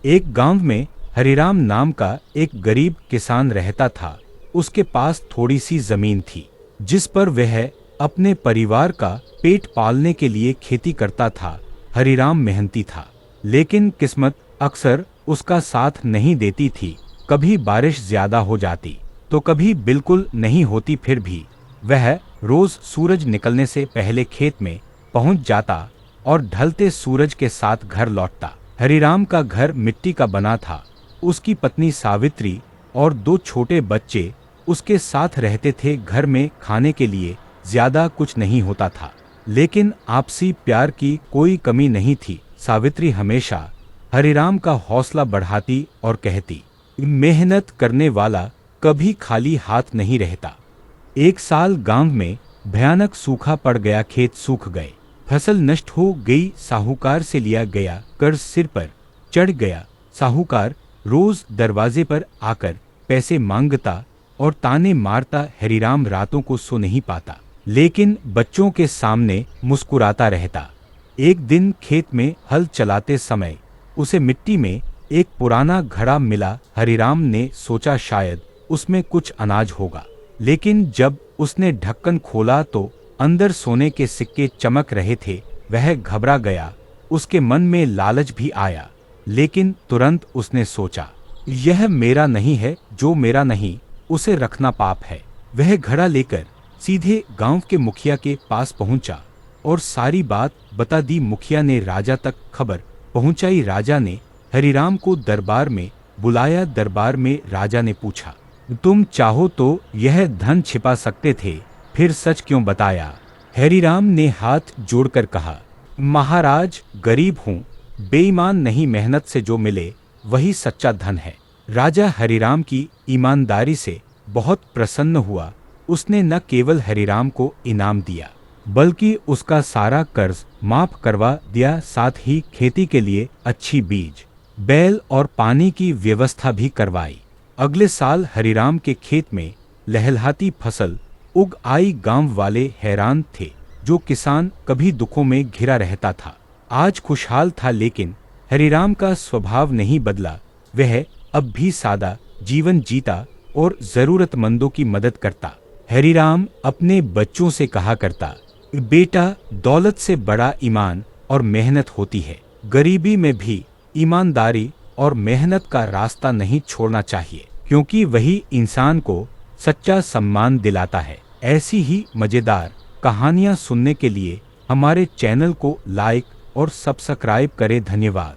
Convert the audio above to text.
एक गांव में हरिराम नाम का एक गरीब किसान रहता था। उसके पास थोड़ी सी जमीन थी, जिस पर वह अपने परिवार का पेट पालने के लिए खेती करता था। हरिराम मेहनती था, लेकिन किस्मत अक्सर उसका साथ नहीं देती थी। कभी बारिश ज्यादा हो जाती तो कभी बिल्कुल नहीं होती। फिर भी वह रोज सूरज निकलने से पहले खेत में पहुंच जाता और ढलते सूरज के साथ घर लौटता। हरिराम का घर मिट्टी का बना था। उसकी पत्नी सावित्री और दो छोटे बच्चे उसके साथ रहते थे। घर में खाने के लिए ज्यादा कुछ नहीं होता था, लेकिन आपसी प्यार की कोई कमी नहीं थी। सावित्री हमेशा हरिराम का हौसला बढ़ाती और कहती, मेहनत करने वाला कभी खाली हाथ नहीं रहता। एक साल गांव में भयानक सूखा पड़ गया। खेत सूख गए, फसल नष्ट हो गई। साहूकार से लिया गया कर्ज सिर पर चढ़ गया। साहूकार रोज दरवाजे पर आकर पैसे मांगता और ताने मारता। हरिराम रातों को सो नहीं पाता, लेकिन बच्चों के सामने मुस्कुराता रहता। एक दिन खेत में हल चलाते समय उसे मिट्टी में एक पुराना घड़ा मिला। हरिराम ने सोचा शायद उसमें कुछ अनाज होगा, लेकिन जब उसने ढक्कन खोला तो अंदर सोने के सिक्के चमक रहे थे। वह घबरा गया। उसके मन में लालच भी आया, लेकिन तुरंत उसने सोचा, यह मेरा नहीं है, जो मेरा नहीं उसे रखना पाप है। वह घड़ा लेकर सीधे गांव के मुखिया के पास पहुंचा और सारी बात बता दी। मुखिया ने राजा तक खबर पहुंचाई। राजा ने हरिराम को दरबार में बुलाया। दरबार में राजा ने पूछा, तुम चाहो तो यह धन छिपा सकते थे, फिर सच क्यों बताया? हरिराम ने हाथ जोड़कर कहा, महाराज गरीब हूँ, बेईमान नहीं। मेहनत से जो मिले वही सच्चा धन है। राजा हरिराम की ईमानदारी से बहुत प्रसन्न हुआ। उसने न केवल हरिराम को इनाम दिया, बल्कि उसका सारा कर्ज माफ करवा दिया। साथ ही खेती के लिए अच्छी बीज, बैल और पानी की व्यवस्था भी करवाई। अगले साल हरिराम के खेत में लहलहाती फसल उग आई। गांव वाले हैरान थे। जो किसान कभी दुखों में घिरा रहता था, आज खुशहाल था। लेकिन हरिराम का स्वभाव नहीं बदला। वह अब भी सादा जीवन जीता और जरूरतमंदों की मदद करता। हरिराम अपने बच्चों से कहा करता, बेटा, दौलत से बड़ा ईमान और मेहनत होती है। गरीबी में भी ईमानदारी और मेहनत का रास्ता नहीं छोड़ना चाहिए, क्योंकि वही इंसान को सच्चा सम्मान दिलाता है। ऐसी ही मजेदार कहानियाँ सुनने के लिए हमारे चैनल को लाइक और सब्सक्राइब करें। धन्यवाद।